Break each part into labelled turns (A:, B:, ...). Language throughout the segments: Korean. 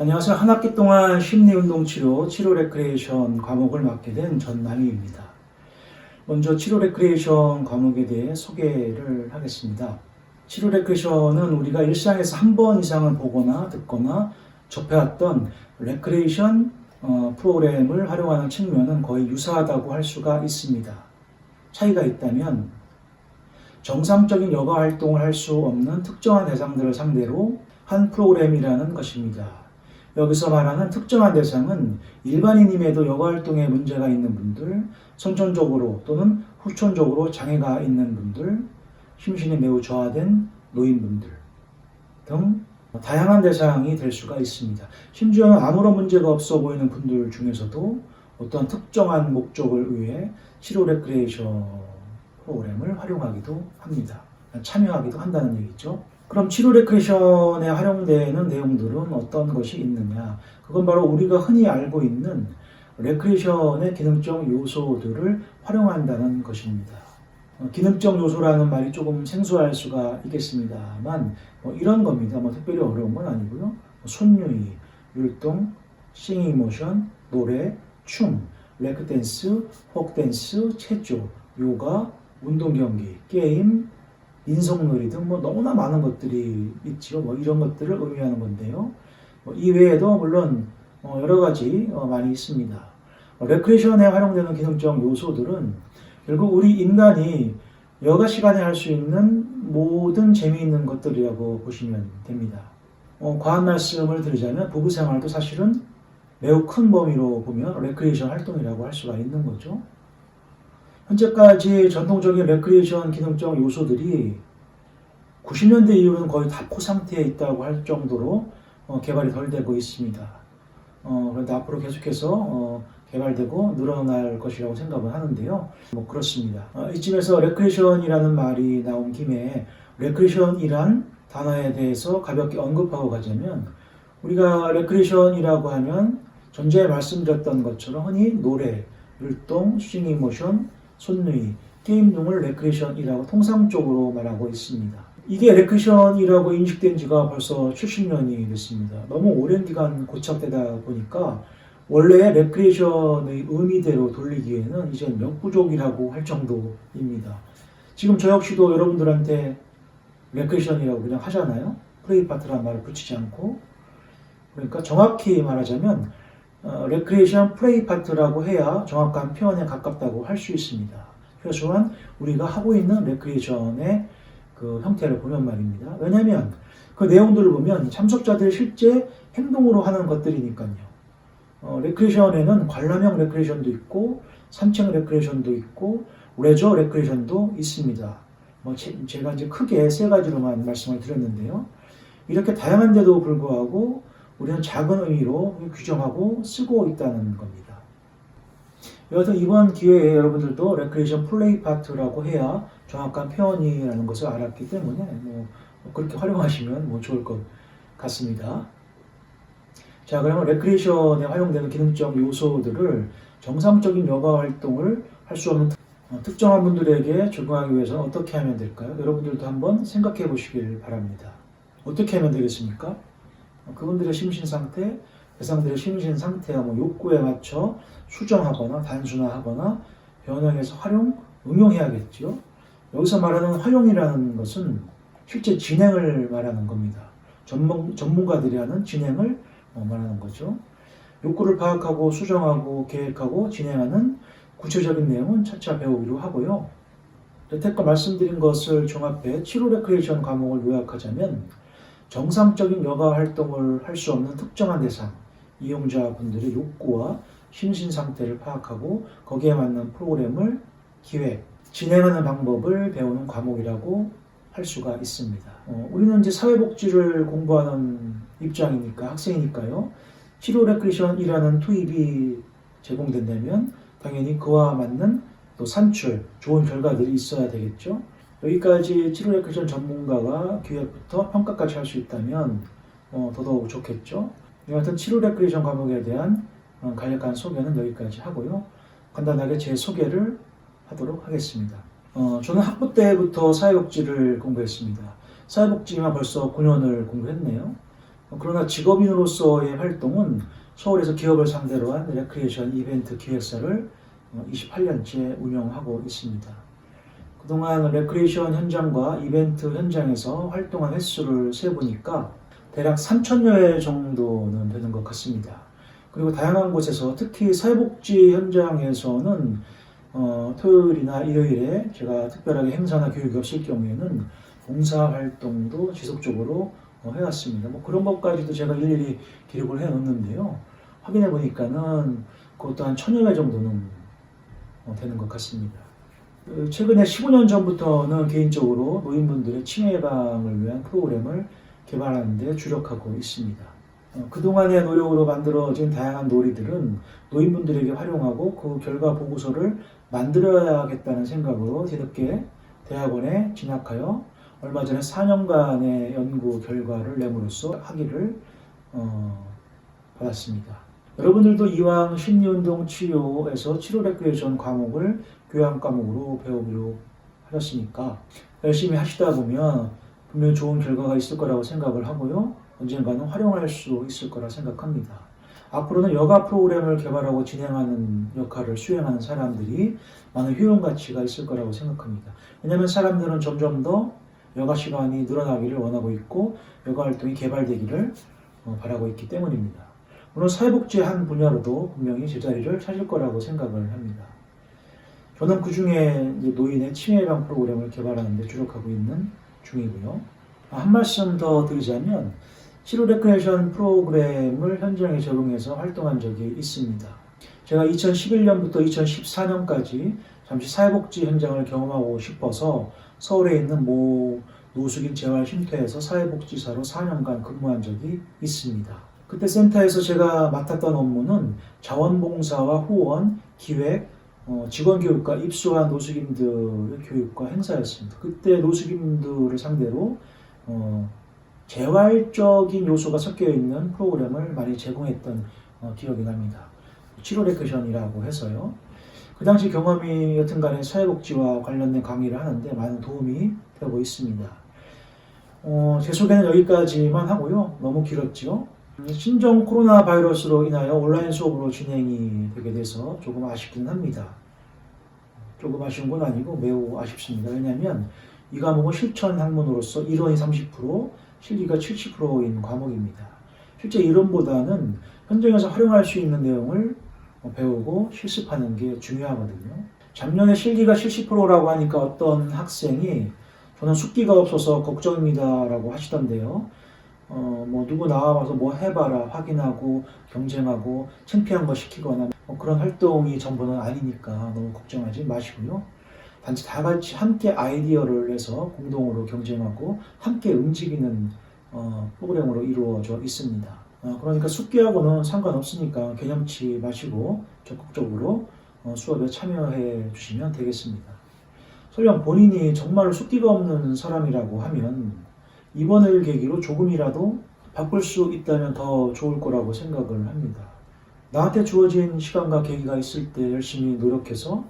A: 안녕하세요. 한 학기 동안 심리운동치료, 치료 레크리에이션 과목을 맡게 된 전남희입니다. 먼저 치료 레크리에이션 과목에 대해 소개를 하겠습니다. 치료 레크리에이션은 우리가 일상에서 한 번 이상은 보거나 듣거나 접해왔던 레크리에이션 프로그램을 활용하는 측면은 거의 유사하다고 할 수가 있습니다. 차이가 있다면 정상적인 여가 활동을 할 수 없는 특정한 대상들을 상대로 한 프로그램이라는 것입니다. 여기서 말하는 특정한 대상은 일반인임에도 여가활동에 문제가 있는 분들, 선천적으로 또는 후천적으로 장애가 있는 분들, 심신이 매우 저하된 노인분들 등 다양한 대상이 될 수가 있습니다. 심지어는 아무런 문제가 없어 보이는 분들 중에서도 어떤 특정한 목적을 위해 치료 레크리에이션 프로그램을 활용하기도 합니다. 참여하기도 한다는 얘기죠. 그럼 치료 레크리에이션에 활용되는 내용들은 어떤 것이 있느냐? 그건 바로 우리가 흔히 알고 있는 레크리에이션의 기능적 요소들을 활용한다는 것입니다. 기능적 요소라는 말이 조금 생소할 수가 있겠습니다만 이런 겁니다. 특별히 어려운 건 아니고요. 손유희, 율동, 싱잉 모션, 노래, 춤, 레크 댄스, folk 댄스, 체조, 요가, 운동 경기, 게임, 인성놀이 등 너무나 많은 것들이 있죠. 이런 것들을 의미하는 건데요. 이 외에도 물론 여러 가지 많이 있습니다. 레크리에이션에 활용되는 기능적 요소들은 결국 우리 인간이 여가 시간에 할 수 있는 모든 재미있는 것들이라고 보시면 됩니다. 과한 말씀을 드리자면 부부 생활도 사실은 매우 큰 범위로 보면 레크리에이션 활동이라고 할 수가 있는 거죠. 현재까지 전통적인 레크리에이션 기능적 요소들이 90년대 이후로는 거의 다 포상태에 있다고 할 정도로 개발이 덜 되고 있습니다. 그런데 앞으로 계속해서 개발되고 늘어날 것이라고 생각을 하는데요. 그렇습니다. 이쯤에서 레크리에이션이라는 말이 나온 김에 레크리에이션이란 단어에 대해서 가볍게 언급하고 가자면 우리가 레크리에이션이라고 하면 전에 말씀드렸던 것처럼 흔히 노래, 율동, 싱잉 모션, 손누이, 게임 등을 레크리에이션이라고 통상적으로 말하고 있습니다. 이게 레크리에이션이라고 인식된 지가 벌써 70년이 됐습니다. 너무 오랜 기간 고착되다 보니까 원래 레크리에이션의 의미대로 돌리기에는 이제 역부족이라고 할 정도입니다. 지금 저 역시도 여러분들한테 레크리에이션이라고 그냥 하잖아요. 플레이 파트라는 말을 붙이지 않고. 그러니까 정확히 말하자면 레크리에이션 플레이 파트라고 해야 정확한 표현에 가깝다고 할 수 있습니다. 최소한 우리가 하고 있는 레크리에이션의 그 형태를 보면 말입니다. 왜냐하면 그 내용들을 보면 참석자들이 실제 행동으로 하는 것들이니까요. 레크리에이션에는 관람형 레크리에이션도 있고 산책 레크리에이션도 있고 레저 레크리에이션도 있습니다. 제가 이제 크게 세 가지로만 말씀을 드렸는데요. 이렇게 다양한데도 불구하고 우리는 작은 의미로 규정하고 쓰고 있다는 겁니다. 여하튼 이번 기회에 여러분들도 레크리에이션 플레이 파트라고 해야 정확한 표현이라는 것을 알았기 때문에 그렇게 활용하시면 좋을 것 같습니다. 자, 그러면 레크리에이션에 활용되는 기능적 요소들을 정상적인 여가 활동을 할 수 없는 특정한 분들에게 적용하기 위해서는 어떻게 하면 될까요? 여러분들도 한번 생각해 보시길 바랍니다. 어떻게 하면 되겠습니까? 그분들의 심신 상태, 대상들의 심신 상태와 욕구에 맞춰 수정하거나 단순화하거나 변형해서 응용해야겠죠. 여기서 말하는 활용이라는 것은 실제 진행을 말하는 겁니다. 전문가들이 하는 진행을 말하는 거죠. 욕구를 파악하고 수정하고 계획하고 진행하는 구체적인 내용은 차차 배우기로 하고요. 여태껏 말씀드린 것을 종합해 치료 레크리에이션 과목을 요약하자면 정상적인 여가 활동을 할 수 없는 특정한 대상, 이용자분들의 욕구와 심신 상태를 파악하고 거기에 맞는 프로그램을 기획, 진행하는 방법을 배우는 과목이라고 할 수가 있습니다. 우리는 이제 사회복지를 공부하는 입장이니까, 학생이니까요. 치료 레크리에이션이라는 투입이 제공된다면 당연히 그와 맞는 또 산출, 좋은 결과들이 있어야 되겠죠. 여기까지 치료 레크리에이션 전문가가 기획부터 평가까지 할 수 있다면 더더욱 좋겠죠. 여하튼 치료 레크리에이션 과목에 대한 간략한 소개는 여기까지 하고요. 간단하게 제 소개를 하도록 하겠습니다. 저는 학부 때부터 사회복지를 공부했습니다. 사회복지만 벌써 9년을 공부했네요. 그러나 직업인으로서의 활동은 서울에서 기업을 상대로 한 레크리에이션 이벤트 기획사를 28년째 운영하고 있습니다. 그동안 레크리에이션 현장과 이벤트 현장에서 활동한 횟수를 세보니까 대략 3,000여 회 정도는 되는 것 같습니다. 그리고 다양한 곳에서 특히 사회복지 현장에서는 토요일이나 일요일에 제가 특별하게 행사나 교육이 없을 경우에는 봉사활동도 지속적으로 해왔습니다. 그런 것까지도 제가 일일이 기록을 해놓는데요. 확인해 보니까는 그것도 한 1,000여 회 정도는 되는 것 같습니다. 최근에 15년 전부터는 개인적으로 노인분들의 치매 예방을 위한 프로그램을 개발하는 데 주력하고 있습니다. 그동안의 노력으로 만들어진 다양한 놀이들은 노인분들에게 활용하고 그 결과 보고서를 만들어야겠다는 생각으로 뒤늦게 대학원에 진학하여 얼마 전에 4년간의 연구 결과를 내므로써 학위를 받았습니다. 여러분들도 이왕 심리운동 치료에서 치료 레크리에이션 과목을 교양 과목으로 배우기로 하셨으니까 열심히 하시다 보면 분명히 좋은 결과가 있을 거라고 생각을 하고요. 언젠가는 활용할 수 있을 거라 생각합니다. 앞으로는 여가 프로그램을 개발하고 진행하는 역할을 수행하는 사람들이 많은 효용 가치가 있을 거라고 생각합니다. 왜냐하면 사람들은 점점 더 여가 시간이 늘어나기를 원하고 있고 여가 활동이 개발되기를 바라고 있기 때문입니다. 물론 사회복지의 한 분야로도 분명히 제자리를 찾을 거라고 생각을 합니다. 저는 그 중에 노인의 치매 예방 프로그램을 개발하는 데 주력하고 있는 중이고요. 한 말씀 더 드리자면 치료 레크리에이션 프로그램을 현장에 적용해서 활동한 적이 있습니다. 제가 2011년부터 2014년까지 잠시 사회복지 현장을 경험하고 싶어서 서울에 있는 모 노숙인 재활쉼터에서 사회복지사로 4년간 근무한 적이 있습니다. 그때 센터에서 제가 맡았던 업무는 자원봉사와 후원, 기획, 직원교육과 입소한 노숙인들의 교육과 행사였습니다. 그때 노숙인들을 상대로 재활적인 요소가 섞여 있는 프로그램을 많이 제공했던 기억이 납니다. 치료 레크리에이션이라고 해서요. 그 당시 경험이 여튼간에 사회복지와 관련된 강의를 하는데 많은 도움이 되고 있습니다. 제 소개는 여기까지만 하고요. 너무 길었죠. 신종 코로나 바이러스로 인하여 온라인 수업으로 진행이 되게 돼서 조금 아쉽긴 합니다. 조금 아쉬운 건 아니고 매우 아쉽습니다. 왜냐하면 이 과목은 실천 학문으로서 이론이 30%, 실기가 70%인 과목입니다. 실제 이론보다는 현장에서 활용할 수 있는 내용을 배우고 실습하는 게 중요하거든요. 작년에 실기가 70%라고 하니까 어떤 학생이 저는 숙기가 없어서 걱정입니다라고 하시던데요. 누구 나와서 뭐 해봐라 확인하고 경쟁하고 창피한 거 시키거나 그런 활동이 전부는 아니니까 너무 걱정하지 마시고요. 단지 다 같이 함께 아이디어를 내서 공동으로 경쟁하고 함께 움직이는 프로그램으로 이루어져 있습니다. 그러니까 숙기하고는 상관없으니까 개념치 마시고 적극적으로 수업에 참여해 주시면 되겠습니다. 설령 본인이 정말 숙기가 없는 사람이라고 하면 이번을 계기로 조금이라도 바꿀 수 있다면 더 좋을 거라고 생각을 합니다. 나한테 주어진 시간과 계기가 있을 때 열심히 노력해서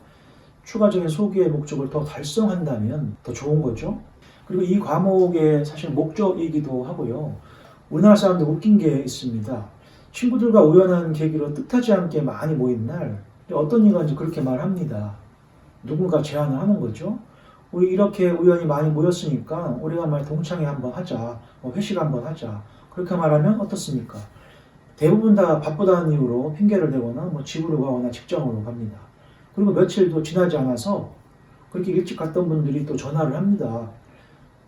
A: 추가적인 소기의 목적을 더 달성한다면 더 좋은 거죠. 그리고 이 과목의 사실 목적이기도 하고요. 우리나라 사람들 웃긴 게 있습니다. 친구들과 우연한 계기로 뜻하지 않게 많이 모인 날 어떤 이가 그렇게 말합니다. 누군가 제안을 하는 거죠. 우리 이렇게 우연히 많이 모였으니까 오래간만에 동창회 한번 하자, 회식 한번 하자. 그렇게 말하면 어떻습니까? 대부분 다 바쁘다는 이유로 핑계를 대거나 집으로 가거나 직장으로 갑니다. 그리고 며칠도 지나지 않아서 그렇게 일찍 갔던 분들이 또 전화를 합니다.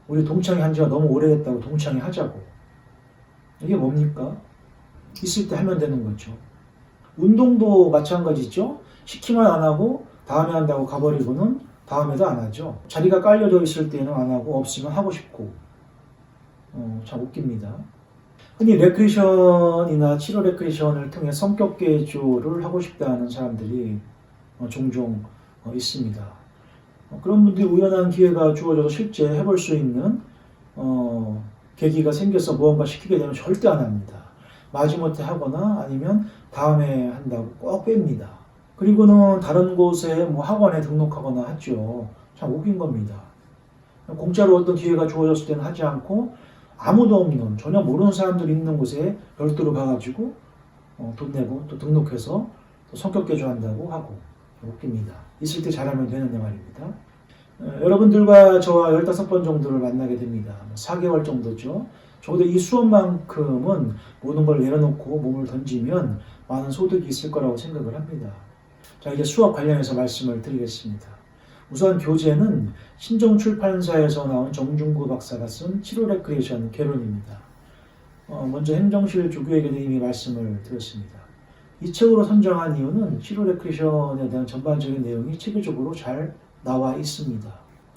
A: 우리 동창회 한 지가 너무 오래됐다고 동창회 하자고. 이게 뭡니까? 있을 때 하면 되는 거죠. 운동도 마찬가지죠. 시키면 안 하고 다음에 한다고 가버리고는 다음에도 안 하죠. 자리가 깔려져 있을 때는 안 하고 없으면 하고 싶고 참 웃깁니다. 흔히 레크리에이션이나 치료 레크리에이션을 통해 성격 개조를 하고 싶다는 사람들이 종종 있습니다. 그런 분들이 우연한 기회가 주어져서 실제 해볼 수 있는 계기가 생겨서 무언가 시키게 되면 절대 안 합니다. 마지못해 하거나 아니면 다음에 한다고 꼭 뺍니다. 그리고는 다른 곳에 학원에 등록하거나 하죠. 참 웃긴 겁니다. 공짜로 어떤 기회가 주어졌을 때는 하지 않고 아무도 없는 전혀 모르는 사람들이 있는 곳에 별도로 가가지고 돈 내고 또 등록해서 또 성격 개조한다고 하고 웃깁니다. 있을 때 잘하면 되는데 말입니다. 여러분들과 저와 15번 정도를 만나게 됩니다. 4개월 정도죠. 적어도 이 수업만큼은 모든 걸 내려놓고 몸을 던지면 많은 소득이 있을 거라고 생각을 합니다. 자, 이제 수업 관련해서 말씀을 드리겠습니다. 우선 교재는 신정출판사에서 나온 정중구 박사가 쓴 치료 레크리에이션 개론입니다. 먼저 행정실 조교에게도 이미 말씀을 드렸습니다. 이 책으로 선정한 이유는 치료 레크리에이션에 대한 전반적인 내용이 체계적으로 잘 나와 있습니다.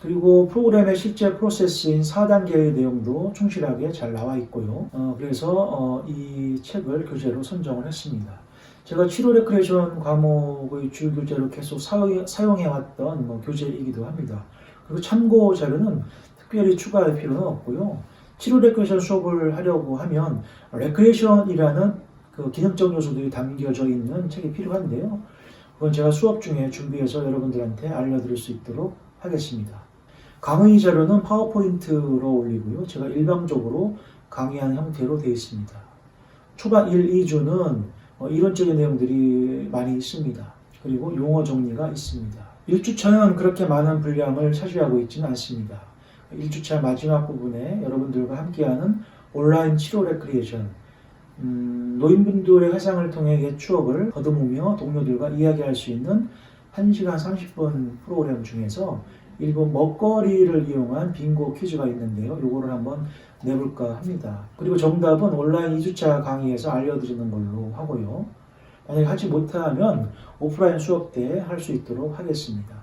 A: 그리고 프로그램의 실제 프로세스인 4단계의 내용도 충실하게 잘 나와 있고요. 그래서 이 책을 교재로 선정을 했습니다. 제가 치료 레크리에이션 과목의 주 교재로 계속 사용해왔던 교재이기도 합니다. 그리고 참고 자료는 특별히 추가할 필요는 없고요. 치료 레크리에이션 수업을 하려고 하면 레크리에이션이라는 그 기능적 요소들이 담겨져 있는 책이 필요한데요. 그건 제가 수업 중에 준비해서 여러분들한테 알려드릴 수 있도록 하겠습니다. 강의 자료는 파워포인트로 올리고요. 제가 일방적으로 강의하는 형태로 되어 있습니다. 초반 1, 2주는 이론적인 내용들이 많이 있습니다. 그리고 용어 정리가 있습니다. 1주차는 그렇게 많은 분량을 차지하고 있지는 않습니다. 1주차 마지막 부분에 여러분들과 함께하는 온라인 치료 레크리에이션, 노인분들의 회상을 통해 옛 추억을 더듬으며 동료들과 이야기할 수 있는 1시간 30분 프로그램 중에서 일부 먹거리를 이용한 빙고 퀴즈가 있는데요. 요거를 한번 내볼까 합니다. 그리고 정답은 온라인 2주차 강의에서 알려드리는 걸로 하고요. 만약에 하지 못하면 오프라인 수업 때 할 수 있도록 하겠습니다.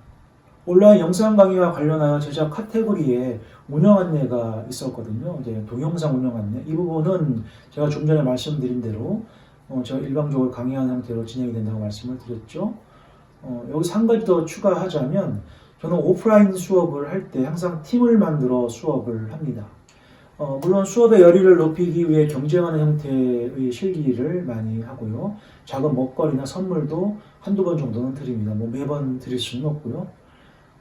A: 온라인 영상 강의와 관련하여 제작 카테고리에 운영 안내가 있었거든요. 이제 동영상 운영 안내. 이 부분은 제가 좀 전에 말씀드린 대로 제가 일방적으로 강의하는 형태로 진행이 된다고 말씀을 드렸죠. 여기서 한 가지 더 추가하자면 저는 오프라인 수업을 할 때 항상 팀을 만들어 수업을 합니다. 물론 수업의 열의를 높이기 위해 경쟁하는 형태의 실기를 많이 하고요. 작은 먹거리나 선물도 한두 번 정도는 드립니다. 매번 드릴 수는 없고요.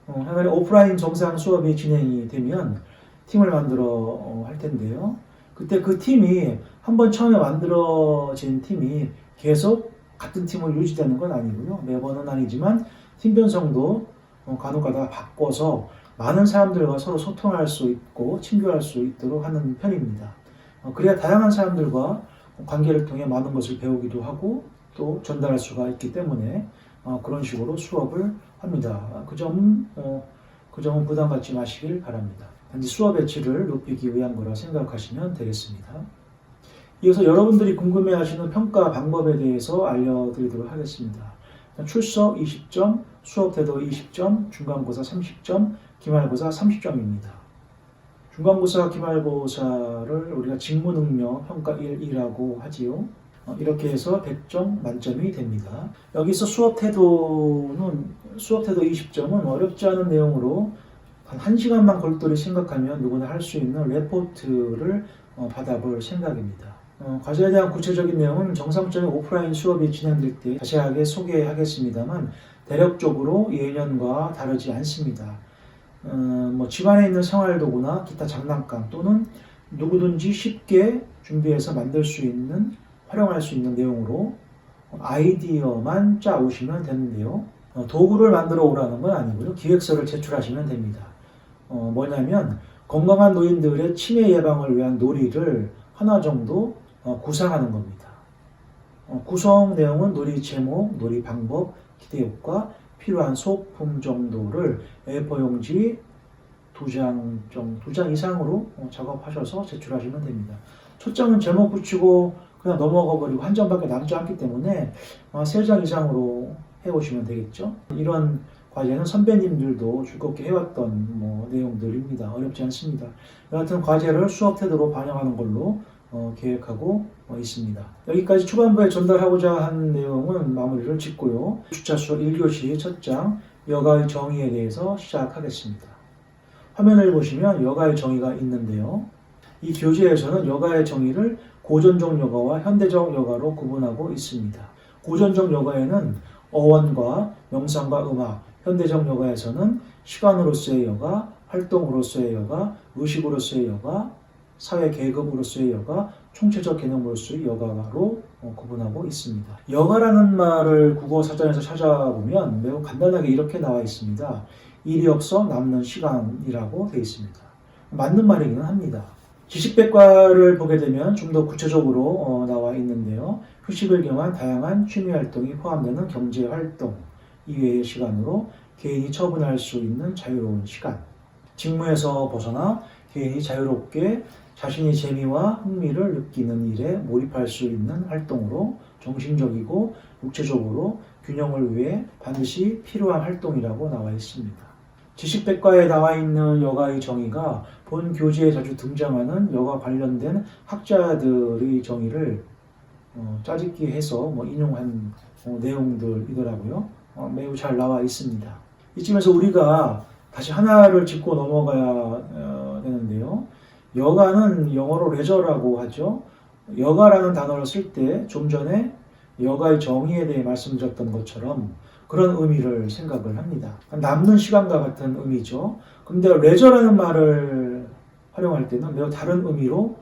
A: 하나의 오프라인 정상 수업이 진행이 되면 팀을 만들어 할 텐데요. 그때 그 팀이 한번 처음에 만들어진 팀이 계속 같은 팀으로 유지되는 건 아니고요. 매번은 아니지만 팀 변성도 간혹가다 바꿔서 많은 사람들과 서로 소통할 수 있고 친교할 수 있도록 하는 편입니다. 그래야 다양한 사람들과 관계를 통해 많은 것을 배우기도 하고 또 전달할 수가 있기 때문에 그런 식으로 수업을 합니다. 그 점은 부담 갖지 마시길 바랍니다. 단지 수업의 질을 높이기 위한 거라 생각하시면 되겠습니다. 이어서 여러분들이 궁금해하시는 평가 방법에 대해서 알려드리도록 하겠습니다. 출석 20점, 수업 태도 20점, 중간고사 30점, 기말고사 30점입니다. 중간고사, 기말고사를 우리가 직무능력 평가 1이라고 하지요. 이렇게 해서 100점 만점이 됩니다. 여기서 수업 태도 20점은 어렵지 않은 내용으로 한 1시간만 골똘히 생각하면 누구나 할 수 있는 레포트를 받아볼 생각입니다. 과제에 대한 구체적인 내용은 정상적인 오프라인 수업이 진행될 때 자세하게 소개하겠습니다만 대략적으로 예년과 다르지 않습니다. 집안에 있는 생활도구나 기타 장난감 또는 누구든지 쉽게 준비해서 만들 수 있는 활용할 수 있는 내용으로 아이디어만 짜오시면 되는데요. 도구를 만들어 오라는 건 아니고요. 기획서를 제출하시면 됩니다. 뭐냐면 건강한 노인들의 치매 예방을 위한 놀이를 하나 정도 구상하는 겁니다. 구성 내용은 놀이 제목, 놀이 방법, 기대 효과, 필요한 소품 정도를 A4 용지 2장 이상으로 작업하셔서 제출하시면 됩니다. 첫 장은 제목 붙이고 그냥 넘어가 버리고 한 장밖에 남지 않기 때문에 3장 이상으로 해오시면 되겠죠. 이런 과제는 선배님들도 즐겁게 해왔던 내용들입니다. 어렵지 않습니다. 여하튼 과제를 수업 태도로 반영하는 걸로 계획하고 있습니다. 여기까지 초반부에 전달하고자 한 내용은 마무리를 짓고요. 주차 수업 1교시 첫 장 여가의 정의에 대해서 시작하겠습니다. 화면을 보시면 여가의 정의가 있는데요. 이 교재에서는 여가의 정의를 고전적 여가와 현대적 여가로 구분하고 있습니다. 고전적 여가에는 어원과 명상과 음악, 현대적 여가에서는 시간으로서의 여가, 활동으로서의 여가, 의식으로서의 여가, 사회 계급으로서의 여가, 총체적 개념으로서의 여가로 구분하고 있습니다. 여가라는 말을 국어 사전에서 찾아보면 매우 간단하게 이렇게 나와 있습니다. 일이 없어 남는 시간이라고 되어 있습니다. 맞는 말이기는 합니다. 지식백과를 보게 되면 좀 더 구체적으로 나와 있는데요. 휴식을 겸한 다양한 취미활동이 포함되는 경제활동 이외의 시간으로 개인이 처분할 수 있는 자유로운 시간, 직무에서 벗어나 개인이 자유롭게 자신의 재미와 흥미를 느끼는 일에 몰입할 수 있는 활동으로 정신적이고 육체적으로 균형을 위해 반드시 필요한 활동이라고 나와 있습니다. 지식백과에 나와 있는 여가의 정의가 본 교재에 자주 등장하는 여가 관련된 학자들의 정의를 짜집기 해서 인용한 내용들이더라고요. 매우 잘 나와 있습니다. 이쯤에서 우리가 다시 하나를 짚고 넘어가야 되는데요. 여가는 영어로 레저라고 하죠. 여가라는 단어를 쓸 때 좀 전에 여가의 정의에 대해 말씀드렸던 것처럼 그런 의미를 생각을 합니다. 남는 시간과 같은 의미죠. 근데 레저라는 말을 활용할 때는 매우 다른 의미로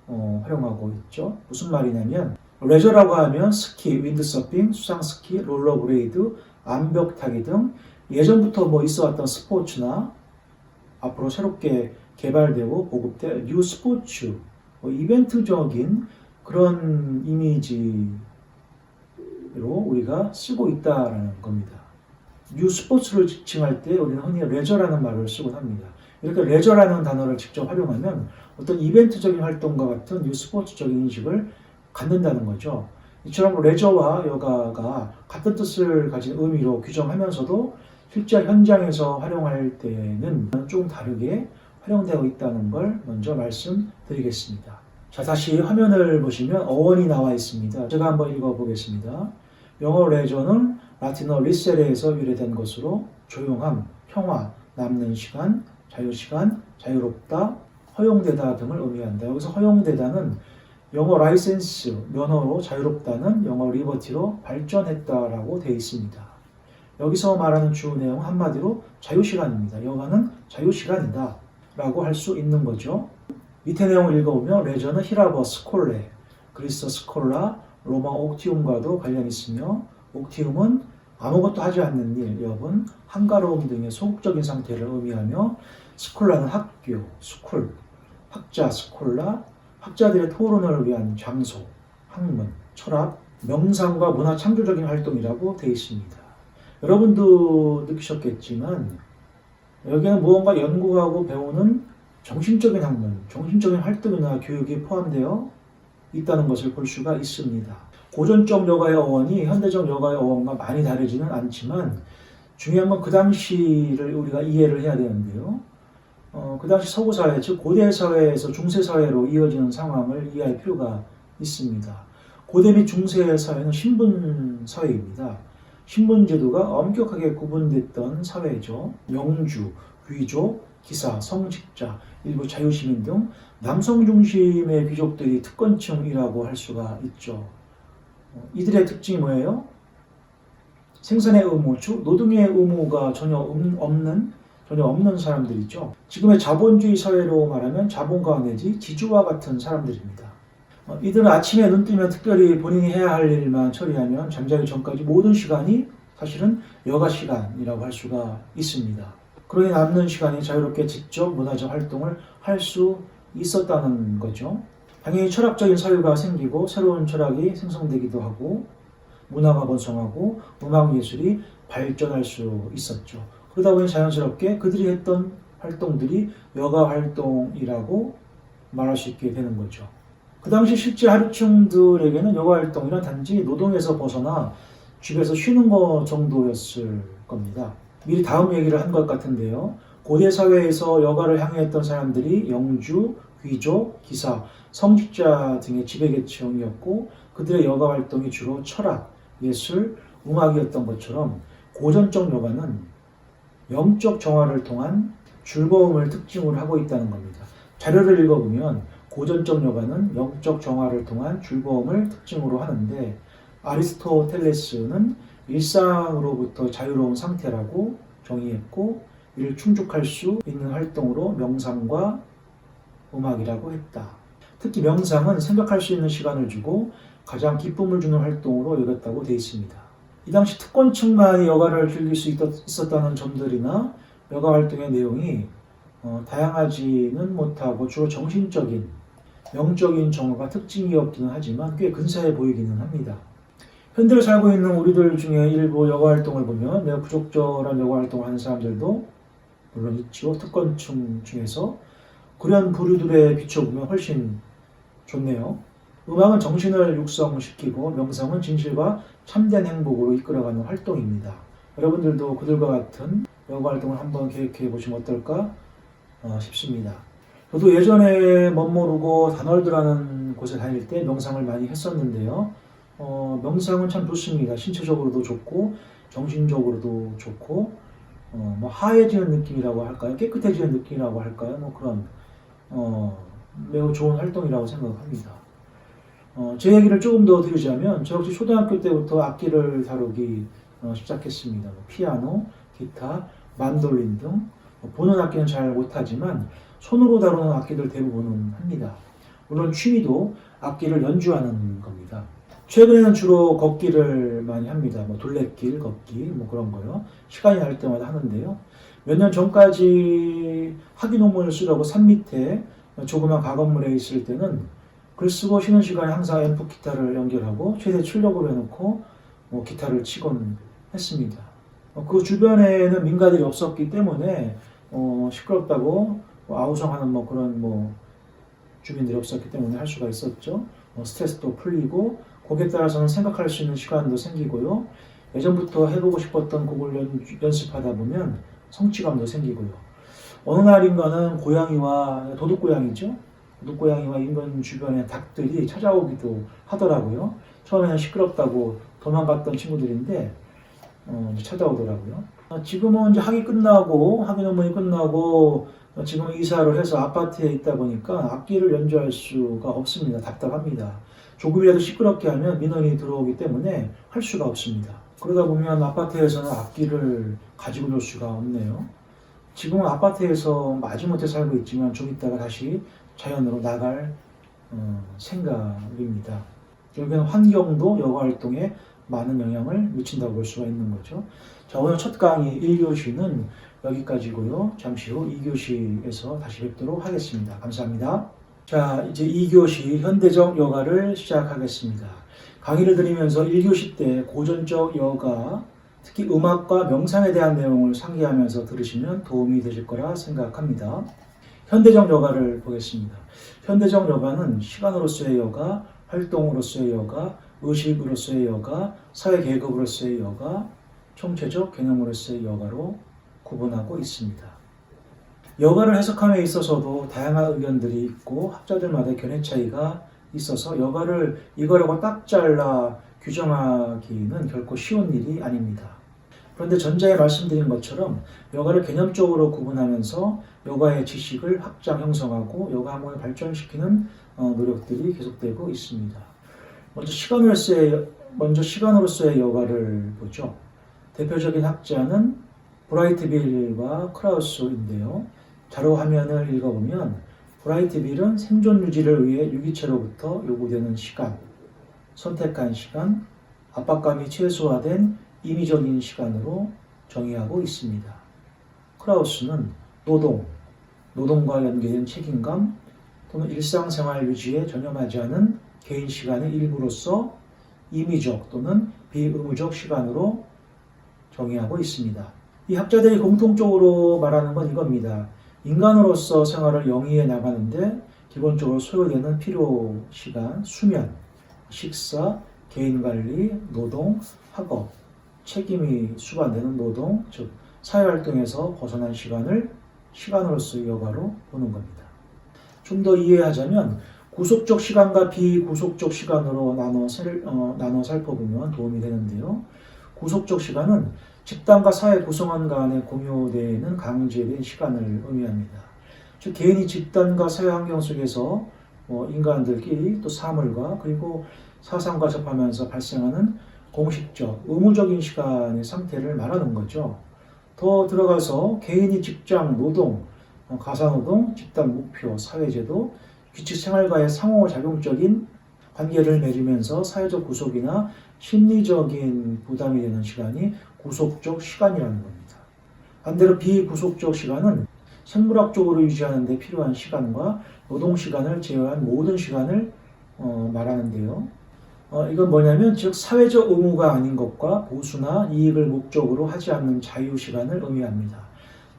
A: 활용하고 있죠. 무슨 말이냐면 레저라고 하면 스키, 윈드서핑, 수상스키, 롤러브레이드, 암벽 타기 등 예전부터 있어왔던 스포츠나 앞으로 새롭게 개발되고 보급될 뉴 스포츠, 이벤트적인 그런 이미지로 우리가 쓰고 있다라는 겁니다. 뉴 스포츠를 지칭할 때 우리는 흔히 레저라는 말을 쓰곤 합니다. 이렇게 레저라는 단어를 직접 활용하면 어떤 이벤트적인 활동과 같은 뉴 스포츠적인 인식을 갖는다는 거죠. 이처럼 레저와 여가가 같은 뜻을 가진 의미로 규정하면서도 실제 현장에서 활용할 때는 좀 다르게 활용되고 있다는 걸 먼저 말씀드리겠습니다. 자, 다시 화면을 보시면 어원이 나와 있습니다. 제가 한번 읽어보겠습니다. 영어 레저는 라틴어 리세레에서 유래된 것으로 조용함, 평화, 남는 시간, 자유시간, 자유롭다, 허용되다 등을 의미한다. 여기서 허용되다는 영어 라이센스, 면허로 자유롭다는 영어 리버티로 발전했다라고 되어 있습니다. 여기서 말하는 주 내용 한마디로 자유시간입니다. 여가는 자유시간이다 라고 할 수 있는 거죠. 밑에 내용을 읽어보면 레저는 히라버 스콜레, 그리스 스콜라, 로마 옥티움과도 관련이 있으며 옥티움은 아무것도 하지 않는 일, 여분, 한가로움 등의 소극적인 상태를 의미하며 스콜라는 학교, 스쿨, 학자, 스콜라, 학자들의 토론을 위한 장소, 학문, 철학, 명상과 문화 창조적인 활동이라고 되어 있습니다. 여러분도 느끼셨겠지만 여기에는 무언가 연구하고 배우는 정신적인 학문, 정신적인 활동이나 교육이 포함되어 있다는 것을 볼 수가 있습니다. 고전적 여가의 어원이 현대적 여가의 어원과 많이 다르지는 않지만 중요한 건 그 당시를 우리가 이해를 해야 되는데요. 그 당시 서구 사회, 즉 고대 사회에서 중세 사회로 이어지는 상황을 이해할 필요가 있습니다. 고대 및 중세 사회는 신분 사회입니다. 신분 제도가 엄격하게 구분됐던 사회죠. 영주, 귀족, 기사, 성직자, 일부 자유시민 등 남성 중심의 귀족들이 특권층이라고 할 수가 있죠. 이들의 특징이 뭐예요? 생산의 의무, 즉 노동의 의무가 전혀 없는 사람들이죠. 지금의 자본주의 사회로 말하면 자본가 내지 지주와 같은 사람들입니다. 이들은 아침에 눈 뜨면 특별히 본인이 해야 할 일만 처리하면 잠자기 전까지 모든 시간이 사실은 여가 시간이라고 할 수가 있습니다. 그러니 남는 시간이 자유롭게 지적 문화적 활동을 할 수 있었다는 거죠. 당연히 철학적인 사유가 생기고 새로운 철학이 생성되기도 하고 문화가 번성하고 음악 예술이 발전할 수 있었죠. 그러다 보니 자연스럽게 그들이 했던 활동들이 여가 활동이라고 말할 수 있게 되는 거죠. 그 당시 실제 하류층들에게는 여가 활동이란 단지 노동에서 벗어나 집에서 쉬는 것 정도였을 겁니다. 미리 다음 얘기를 한 것 같은데요. 고대 사회에서 여가를 향유했던 사람들이 영주, 귀족, 기사, 성직자 등의 지배계층이었고 그들의 여가 활동이 주로 철학, 예술, 음악이었던 것처럼 고전적 여가는 영적 정화를 통한 즐거움을 특징으로 하고 있다는 겁니다. 자료를 읽어보면 고전적 여가는 영적 정화를 통한 즐거움을 특징으로 하는데 아리스토텔레스는 일상으로부터 자유로운 상태라고 정의했고 이를 충족할 수 있는 활동으로 명상과 음악이라고 했다. 특히 명상은 생각할 수 있는 시간을 주고 가장 기쁨을 주는 활동으로 여겼다고 되어 있습니다. 이 당시 특권층만이 여가를 즐길 수 있었다는 점들이나 여가 활동의 내용이 다양하지는 못하고 주로 정신적인, 영적인 정화가 특징이었기는 하지만 꽤 근사해 보이기는 합니다. 현대를 살고 있는 우리들 중에 일부 여가 활동을 보면 매우 부적절한 여가 활동을 하는 사람들도 물론 있죠. 특권층 중에서 그런 부류들에 비춰보면 훨씬 좋네요. 음악은 정신을 육성시키고 명상은 진실과 참된 행복으로 이끌어가는 활동입니다. 여러분들도 그들과 같은 여가 활동을 한번 계획해 보시면 어떨까 싶습니다. 저도 예전에 멋모르고 단월드라는 곳에 다닐 때 명상을 많이 했었는데요. 명상은 참 좋습니다. 신체적으로도 좋고 정신적으로도 좋고 뭐 하얘지는 느낌이라고 할까요? 깨끗해지는 느낌이라고 할까요? 뭐 그런 매우 좋은 활동이라고 생각합니다. 제 얘기를 조금 더 드리자면 저 역시 초등학교 때부터 악기를 다루기 시작했습니다. 피아노, 기타, 만돌린 등 보는 악기는 잘 못하지만 손으로 다루는 악기들 대부분은 합니다. 물론 취미도 악기를 연주하는 겁니다. 최근에는 주로 걷기를 많이 합니다. 뭐 둘레길 걷기 뭐 그런 거요. 시간이 날 때마다 하는데요. 몇 년 전까지 학위 논문을 쓰려고 산 밑에 조그만 가건물에 있을 때는 글 쓰고 쉬는 시간에 항상 앰프 기타를 연결하고 최대 출력으로 해놓고 기타를 치곤 했습니다. 그 주변에는 민가들이 없었기 때문에 시끄럽다고 아우성하는 그런 주민들이 없었기 때문에 할 수가 있었죠. 스트레스도 풀리고 곡에 따라서는 생각할 수 있는 시간도 생기고요. 예전부터 해보고 싶었던 곡을 연습하다 보면 성취감도 생기고요. 어느 날인가는 고양이와 도둑고양이죠. 도둑고양이와 인근 주변의 닭들이 찾아오기도 하더라고요. 처음에는 시끄럽다고 도망갔던 친구들인데 찾아오더라고요. 지금은 이제 학위 논문이 끝나고 지금 이사를 해서 아파트에 있다 보니까 악기를 연주할 수가 없습니다. 답답합니다. 조금이라도 시끄럽게 하면 민원이 들어오기 때문에 할 수가 없습니다. 그러다 보면 아파트에서는 악기를 가지고 놀 수가 없네요. 지금은 아파트에서 마지못해 살고 있지만 좀 있다가 다시 자연으로 나갈 생각입니다. 결국에는 환경도 여가 활동에 많은 영향을 미친다고 볼 수가 있는 거죠. 자, 오늘 첫 강의 1교시는 여기까지고요. 잠시 후 2교시에서 다시 뵙도록 하겠습니다. 감사합니다. 자, 이제 2교시 현대적 여가를 시작하겠습니다. 강의를 드리면서 1교시 때 고전적 여가, 특히 음악과 명상에 대한 내용을 상기하면서 들으시면 도움이 되실 거라 생각합니다. 현대적 여가를 보겠습니다. 현대적 여가는 시간으로서의 여가, 활동으로서의 여가, 의식으로서의 여가, 사회계급으로서의 여가, 총체적 개념으로서의 여가로 구분하고 있습니다. 여가를 해석함에 있어서도 다양한 의견들이 있고 학자들마다 견해 차이가 있어서 여가를 이거라고 딱 잘라 규정하기는 결코 쉬운 일이 아닙니다. 그런데 전자에 말씀드린 것처럼 여가를 개념적으로 구분하면서 여가의 지식을 확장 형성하고 여가 학문을 발전시키는 노력들이 계속되고 있습니다. 먼저 시간으로서의 여가를 보죠. 대표적인 학자는 브라이트빌과 크라우스인데요. 자료 화면을 읽어보면 브라이트빌은 생존 유지를 위해 유기체로부터 요구되는 시간, 선택한 시간, 압박감이 최소화된 임의적인 시간으로 정의하고 있습니다. 크라우스는 노동과 연계된 책임감 또는 일상생활 유지에 전념하지 않은 개인 시간의 일부로서 임의적 또는 비의무적 시간으로 정의하고 있습니다. 이 학자들이 공통적으로 말하는 건 이겁니다. 인간으로서 생활을 영위해 나가는데 기본적으로 소요되는 필요 시간, 수면, 식사, 개인관리, 노동, 학업, 책임이 수반되는 노동, 즉 사회활동에서 벗어난 시간을 시간으로서의 여가로 보는 겁니다. 좀 더 이해하자면 구속적 시간과 비구속적 시간으로 나눠 살펴보면 도움이 되는데요. 구속적 시간은 집단과 사회 구성원 간에 공유되는 강제된 시간을 의미합니다. 즉 개인이 집단과 사회 환경 속에서 인간들끼리 또 사물과 그리고 사상과 접하면서 발생하는 공식적, 의무적인 시간의 상태를 말하는 거죠. 더 들어가서 개인이 직장, 노동, 가사노동, 집단 목표, 사회제도, 규칙 생활과의 상호작용적인 관계를 맺으면서 사회적 구속이나 심리적인 부담이 되는 시간이 구속적 시간이라는 겁니다. 반대로 비구속적 시간은 생물학적으로 유지하는 데 필요한 시간과 노동시간을 제외한 모든 시간을 말하는데요. 이건 뭐냐면 즉 사회적 의무가 아닌 것과 보수나 이익을 목적으로 하지 않는 자유시간을 의미합니다.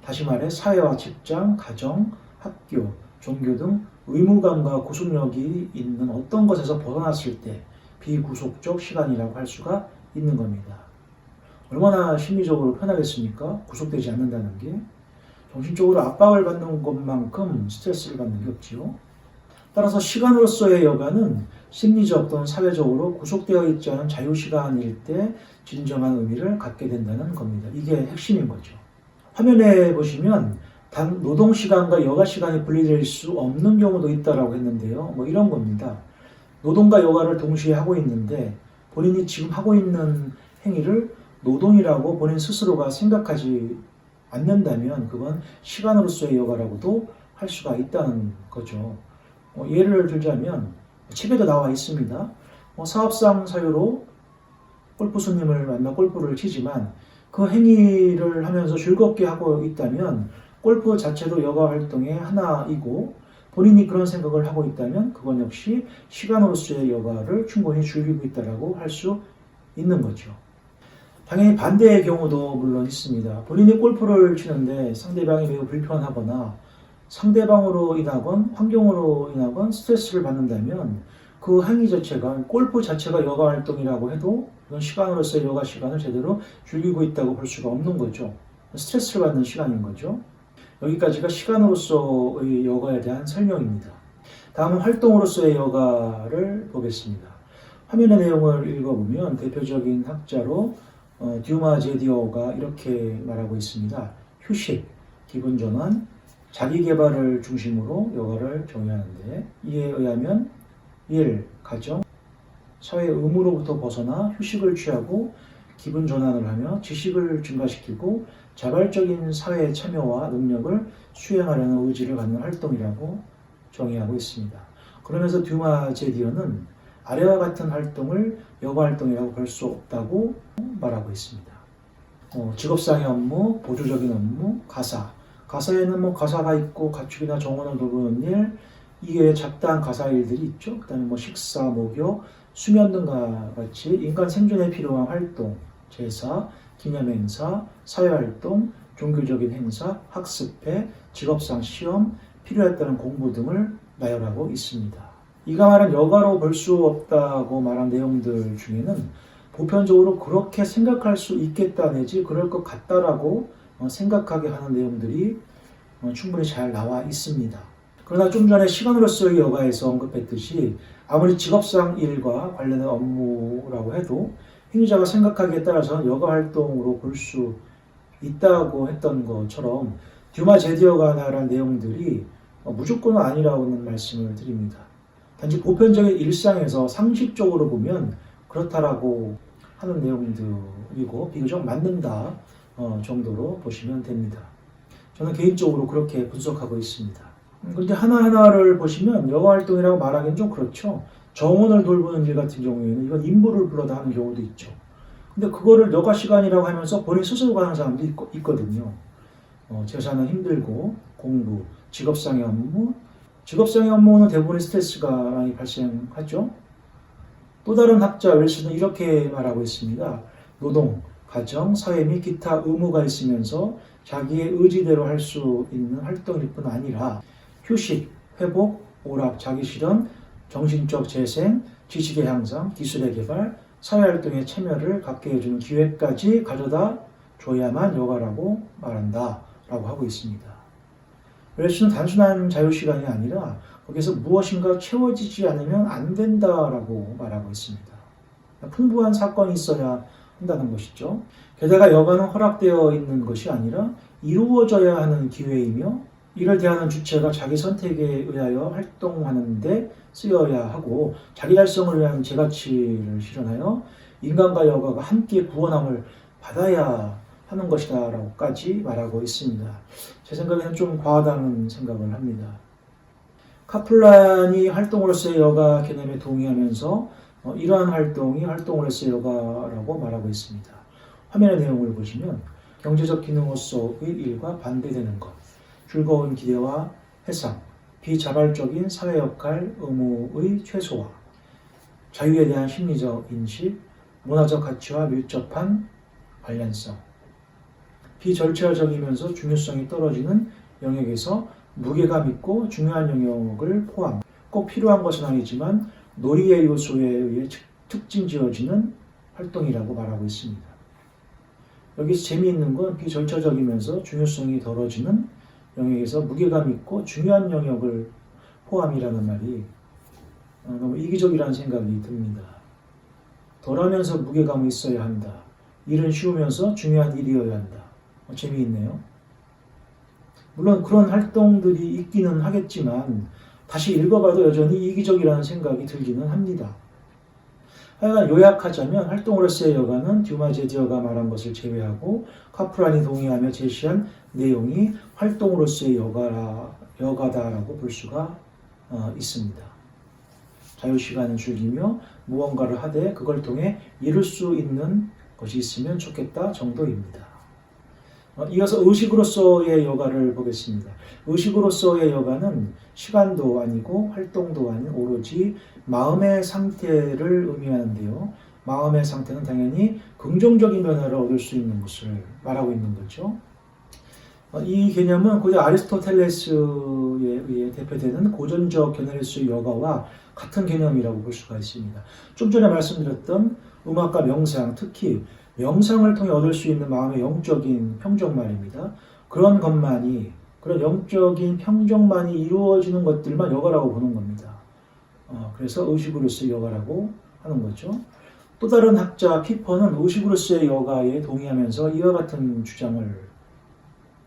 A: 다시 말해 사회와 직장, 가정, 학교, 종교 등 의무감과 구속력이 있는 어떤 것에서 벗어났을 때 비구속적 시간이라고 할 수가 있는 겁니다. 얼마나 심리적으로 편하겠습니까? 구속되지 않는다는 게. 정신적으로 압박을 받는 것만큼 스트레스를 받는 게 없지요. 따라서 시간으로서의 여가는 심리적 또는 사회적으로 구속되어 있지 않은 자유시간일 때 진정한 의미를 갖게 된다는 겁니다. 이게 핵심인 거죠. 화면에 보시면 단 노동시간과 여가시간이 분리될 수 없는 경우도 있다고 했는데요. 이런 겁니다. 노동과 여가를 동시에 하고 있는데 본인이 지금 하고 있는 행위를 노동이라고 본인 스스로가 생각하지 않는다면 그건 시간으로서의 여가라고도 할 수가 있다는 거죠. 예를 들자면 책에도 나와 있습니다. 사업상 사유로 골프 손님을 만나 골프를 치지만 그 행위를 하면서 즐겁게 하고 있다면 골프 자체도 여가 활동의 하나이고 본인이 그런 생각을 하고 있다면 그건 역시 시간으로서의 여가를 충분히 즐기고 있다고 할 수 있는 거죠. 당연히 반대의 경우도 물론 있습니다. 본인이 골프를 치는데 상대방이 매우 불편하거나 상대방으로 인하건 환경으로 인하건 스트레스를 받는다면 그 행위 자체가 골프 자체가 여가 활동이라고 해도 이건 시간으로서의 여가 시간을 제대로 즐기고 있다고 볼 수가 없는 거죠. 스트레스를 받는 시간인 거죠. 여기까지가 시간으로서의 여가에 대한 설명입니다. 다음은 활동으로서의 여가를 보겠습니다. 화면의 내용을 읽어보면 대표적인 학자로 듀마 제디어가 이렇게 말하고 있습니다. 휴식, 기분전환, 자기개발을 중심으로 여가를 정의하는데 이에 의하면 1. 가정, 사회 의무로부터 벗어나 휴식을 취하고 기분 전환을 하며 지식을 증가시키고 자발적인 사회 참여와 능력을 수행하려는 의지를 갖는 활동이라고 정의하고 있습니다. 그러면서 듀마 제디어는 아래와 같은 활동을 여가 활동이라고 볼 수 없다고 말하고 있습니다. 직업상의 업무, 보조적인 업무, 가사. 가사에는 가사가 있고 가축이나 정원을 돌보는 일, 이외에 잡다한 가사 일들이 있죠. 그 다음에 식사, 목욕, 수면 등과 같이 인간 생존에 필요한 활동, 제사, 기념행사, 사회활동, 종교적인 행사, 학습회, 직업상 시험, 필요에 따른 공부 등을 나열하고 있습니다. 이가 말한 여가로 볼 수 없다고 말한 내용들 중에는 보편적으로 그렇게 생각할 수 있겠다 내지 그럴 것 같다라고 생각하게 하는 내용들이 충분히 잘 나와 있습니다. 그러나 좀 전에 시간으로서의 여가에서 언급했듯이 아무리 직업상 일과 관련된 업무라고 해도 행위자가 생각하기에 따라서는 여가 활동으로 볼 수 있다고 했던 것처럼 듀마 제디어가 말한 내용들이 무조건은 아니라고는 말씀을 드립니다. 단지 보편적인 일상에서 상식적으로 보면 그렇다라고 하는 내용들이고 비교적 맞는다 정도로 보시면 됩니다. 저는 개인적으로 그렇게 분석하고 있습니다. 그런데 하나하나를 보시면 여가 활동이라고 말하기는 좀 그렇죠. 정원을 돌보는 일 같은 경우에는 이건 인부를 불러다 하는 경우도 있죠. 근데 그거를 여가 시간이라고 하면서 본인 스스로 하는 사람도 있거든요. 제사는 힘들고 공부, 직업상의 업무, 직업상의 업무는 대부분의 스트레스가 많이 발생하죠. 또 다른 학자 웰스는 이렇게 말하고 있습니다. 노동, 가정, 사회 및 기타 의무가 있으면서 자기의 의지대로 할 수 있는 활동일 뿐 아니라 휴식, 회복, 오락, 자기실현, 정신적 재생, 지식의 향상, 기술의 개발, 사회활동에 참여를 갖게 해주는 기회까지 가져다 줘야만 여가라고 말한다 라고 하고 있습니다. 웰스는 단순한 자유시간이 아니라 거기서 무엇인가 채워지지 않으면 안 된다라고 말하고 있습니다. 풍부한 사건이 있어야 한다는 것이죠. 게다가 여가는 허락되어 있는 것이 아니라 이루어져야 하는 기회이며 이를 대하는 주체가 자기 선택에 의하여 활동하는 데 쓰여야 하고 자기 달성을 위한 재가치를 실현하여 인간과 여가가 함께 구원함을 받아야 하는 것이다 라고까지 말하고 있습니다. 제 생각에는 좀 과하다는 생각을 합니다. 카플란이 활동으로서의 여가 개념에 동의하면서 이러한 활동이 활동으로서의 여가라고 말하고 있습니다. 화면의 내용을 보시면 경제적 기능으로서의 일과 반대되는 것, 즐거운 기대와 해상, 비자발적인 사회 역할 의무의 최소화, 자유에 대한 심리적 인식, 문화적 가치와 밀접한 관련성, 비절체적이면서 중요성이 떨어지는 영역에서 무게감 있고 중요한 영역을 포함, 꼭 필요한 것은 아니지만 놀이의 요소에 의해 특징 지어지는 활동이라고 말하고 있습니다. 여기서 재미있는 건 비절차적이면서 중요성이 떨어지는 영역에서 무게감 있고 중요한 영역을 포함이라는 말이 너무 이기적이라는 생각이 듭니다. 덜하면서 무게감이 있어야 한다. 일은 쉬우면서 중요한 일이어야 한다. 재미있네요. 물론 그런 활동들이 있기는 하겠지만 다시 읽어봐도 여전히 이기적이라는 생각이 들기는 합니다. 하여간 요약하자면 활동으로서의 여가는 듀마제디어가 말한 것을 제외하고 카프란이 동의하며 제시한 내용이 활동으로서의 여가다라고 볼 수가 있습니다. 자유시간을 즐기며 무언가를 하되 그걸 통해 이룰 수 있는 것이 있으면 좋겠다 정도입니다. 이어서 의식으로서의 여가를 보겠습니다. 의식으로서의 여가는 시간도 아니고 활동도 아닌 오로지 마음의 상태를 의미하는데요. 마음의 상태는 당연히 긍정적인 변화를 얻을 수 있는 것을 말하고 있는 거죠. 이 개념은 고대 아리스토텔레스에 의해 대표되는 고전적 게네리스의 여가와 같은 개념이라고 볼 수가 있습니다. 좀 전에 말씀드렸던 음악과 명상, 특히 명상을 통해 얻을 수 있는 마음의 영적인 평정 말입니다. 그런 영적인 평정만이 이루어지는 것들만 여가라고 보는 겁니다. 그래서 의식으로서의 여가라고 하는 거죠. 또 다른 학자 피퍼는 의식으로서의 여가에 동의하면서 이와 같은 주장을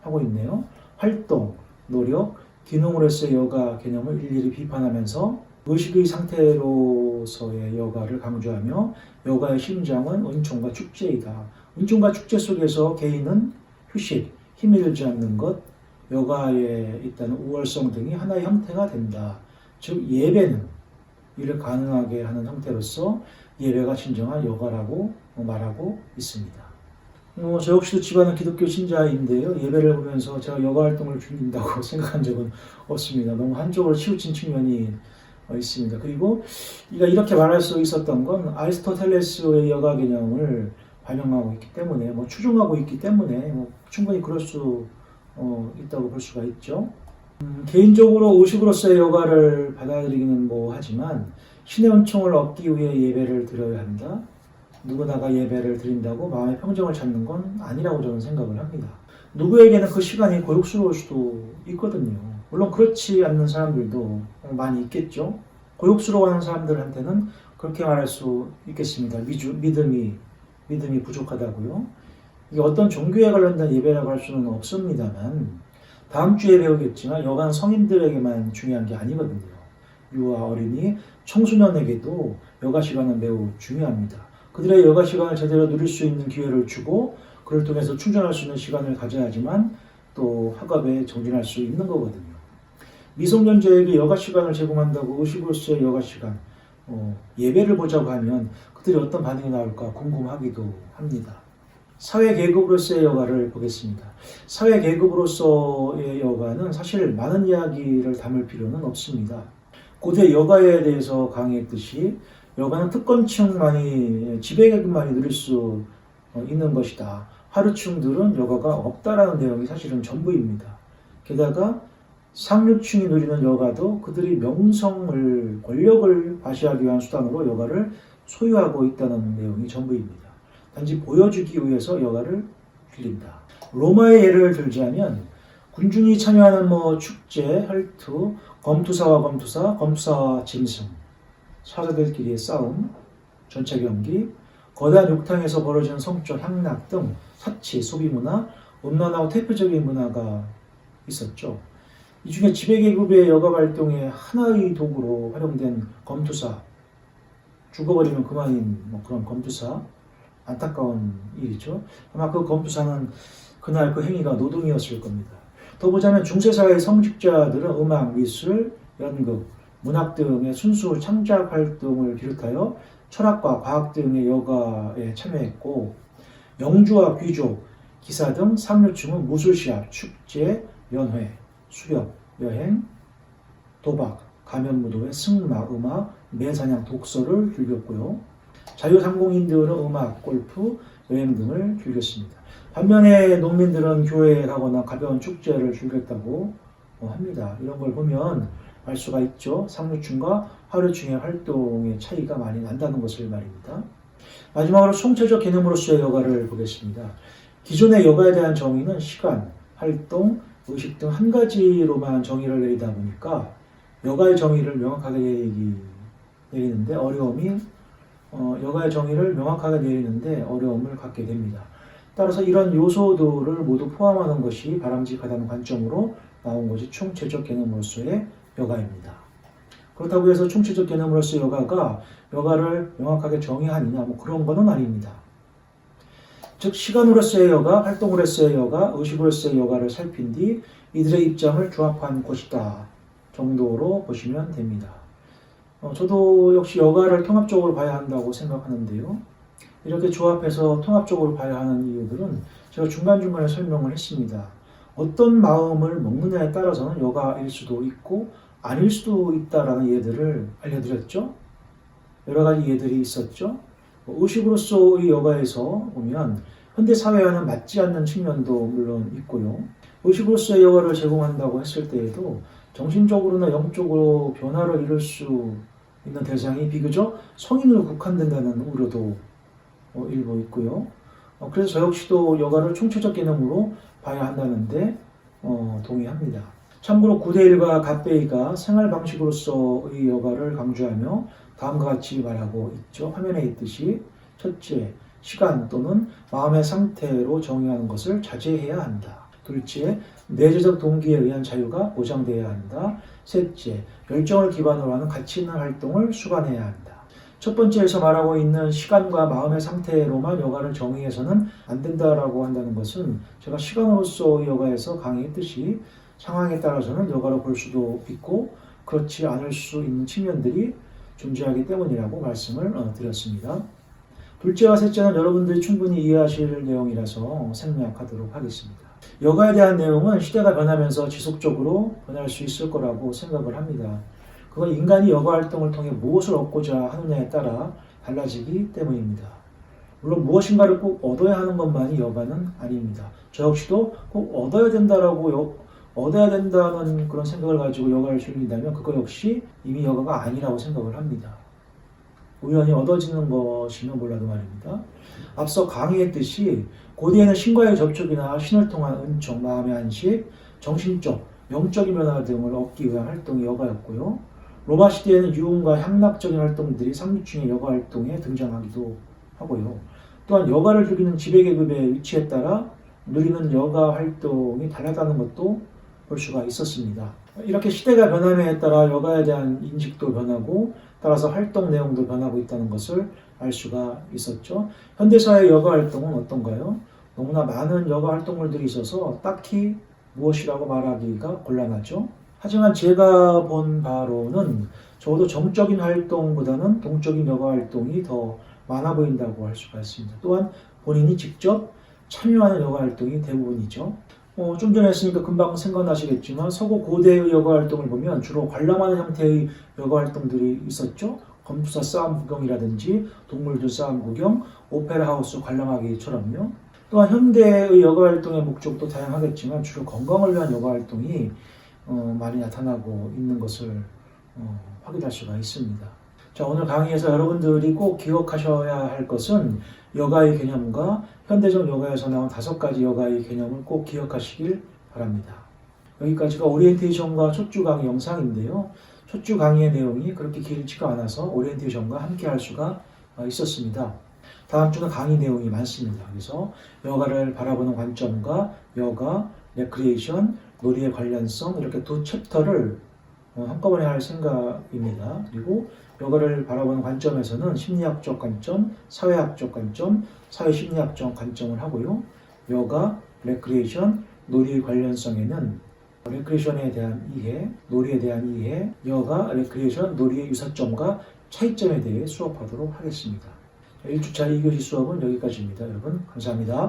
A: 하고 있네요. 활동, 노력, 기능으로서의 여가 개념을 일일이 비판하면서 의식의 상태로서의 여가를 강조하며 여가의 심장은 은총과 축제이다. 은총과 축제 속에서 개인은 휴식, 힘이 들지 않는 것, 여가에 있다는 우월성 등이 하나의 형태가 된다. 즉 예배는 이를 가능하게 하는 형태로서 예배가 진정한 여가라고 말하고 있습니다. 저 역시도 집안은 기독교 신자인데요. 예배를 보면서 제가 여가 활동을 즐긴다고 생각한 적은 없습니다. 너무 한쪽으로 치우친 측면이 있습니다. 그리고 이렇게 말할 수 있었던 건 아리스토텔레스의 여가 개념을 반영하고 있기 때문에, 추종하고 있기 때문에 충분히 그럴 수 있다고 볼 수가 있죠. 개인적으로 의식으로서의 여가를 받아들이기는 하지만 신의 은총을 얻기 위해 예배를 드려야 한다. 누구나가 예배를 드린다고 마음의 평정을 찾는 건 아니라고 저는 생각을 합니다. 누구에게는 그 시간이 고역스러울 수도 있거든요. 물론 그렇지 않는 사람들도 많이 있겠죠. 고역스러워하는 사람들한테는 그렇게 말할 수 있겠습니다. 믿음이 부족하다고요. 이게 어떤 종교에 관련된 예배라고 할 수는 없습니다만 다음 주에 배우겠지만 여간 성인들에게만 중요한 게 아니거든요. 유아, 어린이, 청소년에게도 여가 시간은 매우 중요합니다. 그들의 여가 시간을 제대로 누릴 수 있는 기회를 주고 그를 통해서 충전할 수 있는 시간을 가져야지만 또 학업에 정진할 수 있는 거거든요. 미성년자에게 여가 시간을 제공한다고 의식으로서의 여가 시간, 예배를 보자고 하면 그들이 어떤 반응이 나올까 궁금하기도 합니다. 사회 계급으로서의 여가를 보겠습니다. 사회 계급으로서의 여가는 사실 많은 이야기를 담을 필요는 없습니다. 고대 여가에 대해서 강의했듯이 여가는 특권층만이, 지배계급만이 누릴 수 있는 것이다. 하류층들은 여가가 없다라는 내용이 사실은 전부입니다. 게다가 상류층이 누리는 여가도 그들이 명성을, 권력을 과시하기 위한 수단으로 여가를 소유하고 있다는 내용이 전부입니다. 단지 보여주기 위해서 여가를 빌린다. 로마의 예를 들자면 군중이 참여하는 축제, 혈투, 검투사와 검투사, 검투사와 짐승, 사자들끼리의 싸움, 전차 경기, 거대한 욕탕에서 벌어지는 성적 향락 등 사치, 소비문화, 음란하고 대표적인 문화가 있었죠. 이 중에 지배계급의 여가 활동의 하나의 도구로 활용된 검투사, 죽어버리면 그만인 그런 검투사, 안타까운 일이죠. 아마 그 검투사는 그날 그 행위가 노동이었을 겁니다. 더 보자면 중세사회 성직자들은 음악, 미술, 연극, 문학 등의 순수 창작 활동을 비롯하여 철학과 과학 등의 여가에 참여했고, 영주와 귀족, 기사 등 상류층은 무술시합, 축제, 연회, 수렵, 여행, 도박, 가면무도회, 승마, 음악, 매사냥, 독서를 즐겼고요. 자유상공인들은 음악, 골프, 여행 등을 즐겼습니다. 반면에 농민들은 교회에 가거나 가벼운 축제를 즐겼다고 합니다. 이런 걸 보면 알 수가 있죠. 상류층과 하류층의 활동의 차이가 많이 난다는 것을 말입니다. 마지막으로 총체적 개념으로서의 여가를 보겠습니다. 기존의 여가에 대한 정의는 시간, 활동, 의식 등 한 가지로만 정의를 내리다 보니까 여가의 정의를 명확하게 내리는데 여가의 정의를 명확하게 내리는데 어려움을 갖게 됩니다. 따라서 이런 요소들을 모두 포함하는 것이 바람직하다는 관점으로 나온 것이 총체적 개념으로서의 여가입니다. 그렇다고 해서 총체적 개념으로서의 여가가 여가를 명확하게 정의하느냐 그런 거는 아닙니다. 즉 시간으로서의 여가, 활동으로서의 여가, 의식으로서의 여가를 살핀 뒤 이들의 입장을 조합한 것이다 정도로 보시면 됩니다. 저도 역시 여가를 통합적으로 봐야 한다고 생각하는데요. 이렇게 조합해서 통합적으로 봐야 하는 이유들은 제가 중간중간에 설명을 했습니다. 어떤 마음을 먹느냐에 따라서는 여가일 수도 있고 아닐 수도 있다라는 예들을 알려드렸죠. 여러 가지 예들이 있었죠. 의식으로서의 여가에서 보면 현대사회와는 맞지 않는 측면도 물론 있고요. 의식으로서의 여가를 제공한다고 했을 때에도 정신적으로나 영적으로 변화를 이룰 수 있는 대상이 비교적 성인으로 국한된다는 우려도 일부 있고요. 그래서 저 역시도 여가를 총체적 개념으로 봐야 한다는데 동의합니다. 참고로 구데일과 갓베이가 생활 방식으로서의 여가를 강조하며 다음과 같이 말하고 있죠. 화면에 있듯이 첫째, 시간 또는 마음의 상태로 정의하는 것을 자제해야 한다. 둘째, 내재적 동기에 의한 자유가 보장되어야 한다. 셋째, 열정을 기반으로 하는 가치 있는 활동을 수반해야 한다. 첫 번째에서 말하고 있는 시간과 마음의 상태로만 여가를 정의해서는 안 된다라고 한다는 것은 제가 시간으로서 여가에서 강의했듯이 상황에 따라서는 여가로 볼 수도 있고 그렇지 않을 수 있는 측면들이 존재하기 때문이라고 말씀을 드렸습니다. 둘째와 셋째는 여러분들이 충분히 이해하실 내용이라서 생략하도록 하겠습니다. 여가에 대한 내용은 시대가 변하면서 지속적으로 변할 수 있을 거라고 생각을 합니다. 그건 인간이 여가 활동을 통해 무엇을 얻고자 하느냐에 따라 달라지기 때문입니다. 물론 무엇인가를 꼭 얻어야 하는 것만이 여가는 아닙니다. 저 역시도 꼭 얻어야 된다는 그런 생각을 가지고 여가를 즐긴다면 그거 역시 이미 여가가 아니라고 생각을 합니다. 우연히 얻어지는 것이면 몰라도 말입니다. 앞서 강의했듯이 고대에는 신과의 접촉이나 신을 통한 은총, 마음의 안식, 정신적, 영적인 변화 등을 얻기 위한 활동이 여가였고요. 로마 시대에는 유흥과 향락적인 활동들이 상류층의 여가 활동에 등장하기도 하고요. 또한 여가를 즐기는 지배계급의 위치에 따라 누리는 여가 활동이 달라다는 것도 볼 수가 있었습니다. 이렇게 시대가 변함에 따라 여가에 대한 인식도 변하고 따라서 활동 내용도 변하고 있다는 것을 알 수가 있었죠. 현대사의 여가 활동은 어떤가요? 너무나 많은 여가 활동물들이 있어서 딱히 무엇이라고 말하기가 곤란하죠. 하지만 제가 본 바로는 적어도 정적인 활동보다는 동적인 여가 활동이 더 많아 보인다고 할 수가 있습니다. 또한 본인이 직접 참여하는 여가 활동이 대부분이죠. 좀 전에 했으니까 금방 생각나시겠지만 서구 고대의 여가 활동을 보면 주로 관람하는 형태의 여가 활동들이 있었죠. 검투사 싸움 구경이라든지 동물들 싸움 구경, 오페라 하우스 관람하기처럼요. 또한 현대의 여가 활동의 목적도 다양하겠지만 주로 건강을 위한 여가 활동이 많이 나타나고 있는 것을 확인할 수가 있습니다. 자, 오늘 강의에서 여러분들이 꼭 기억하셔야 할 것은 여가의 개념과 현대적 여가에서 나온 5가지 여가의 개념을 꼭 기억하시길 바랍니다. 여기까지가 오리엔테이션과 첫 주 강의 영상인데요. 첫 주 강의의 내용이 그렇게 길지가 않아서 오리엔테이션과 함께 할 수가 있었습니다. 다음 주는 강의 내용이 많습니다. 그래서 여가를 바라보는 관점과 여가, 레크리에이션, 놀이의 관련성 이렇게 두 챕터를 한꺼번에 할 생각입니다. 그리고 여가를 바라보는 관점에서는 심리학적 관점, 사회학적 관점, 사회심리학적 관점을 하고요. 여가, 레크리에이션, 놀이 관련성에는 레크리에이션에 대한 이해, 놀이에 대한 이해, 여가, 레크리에이션, 놀이의 유사점과 차이점에 대해 수업하도록 하겠습니다. 1주차 2교시 수업은 여기까지입니다. 여러분 감사합니다.